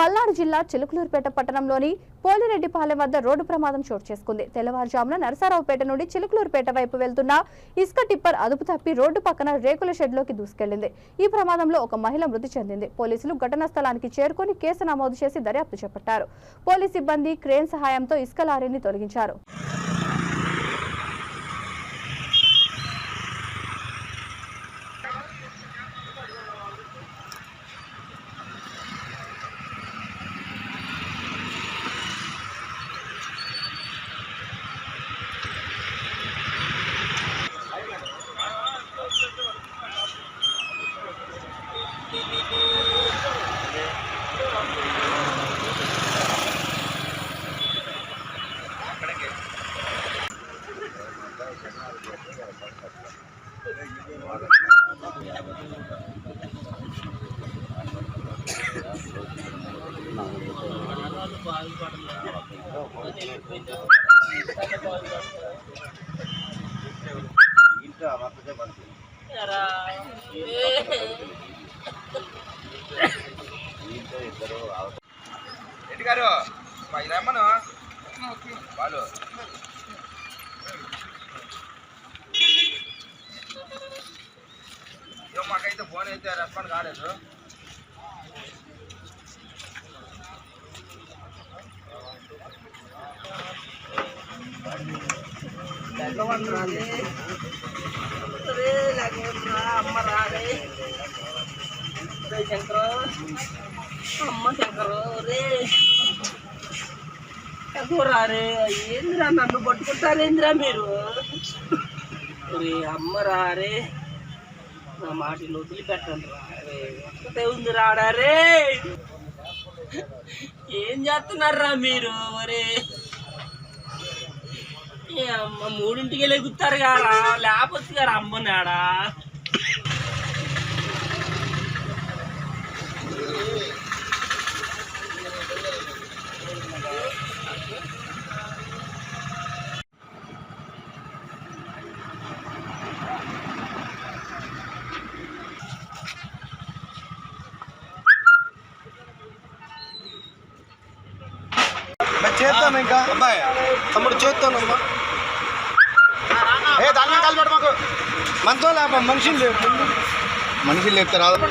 పల్నాడు జిల్లా చిలుకలూరుపేట పట్టణంలోని పోలిరెడ్డిపాలెం వద్ద రోడ్డు ప్రమాదం చోటు చేసుకుంది. తెల్లవారుజామున నరసరావుపేట నుండి చిలుకలూరుపేట వైపు వెళ్తున్న ఇసుక టిప్పర్ అదుపు తప్పి రోడ్డు పక్కన రేకుల షెడ్లోకి దూసుకెళ్లింది. ఈ ప్రమాదంలో ఒక మహిళ మృతి చెందింది. పోలీసులు ఘటనా స్థలానికి చేరుకొని కేసు నమోదు చేసి దర్యాప్తు చేపట్టారు. పోలీసు సిబ్బంది క్రేన్ సహాయంతో ఇసుక లారీని తొలగించారు. గారు రమ్మను వాళ్ళు మాకైతే ఫోన్ అయితే రెస్పాండ్ కాలేదు. అమ్మ రాడే శంకరు అమ్మ శంకరు రే రారే ఏందిరా నన్ను పట్టుకుంటారేందిరా మీరు రే అమ్మ రారే నా మాటలు వదిలిపెట్టండి రే ఒక్కతే ఉంది రాడారే ఏం చేస్తున్నారా మీరు ఒరే అమ్మ 3ంటికి లెగుతారు గారా లేకపోతే గారా అమ్మనాడా చేస్తాను ఇంకా అబ్బాయి తమ్ముడు చేస్తానమ్మా. దాని మీద కాలు మాకు మనతో లేప మనుషులు లేపు మనుషులు లేపుతారు రాదు.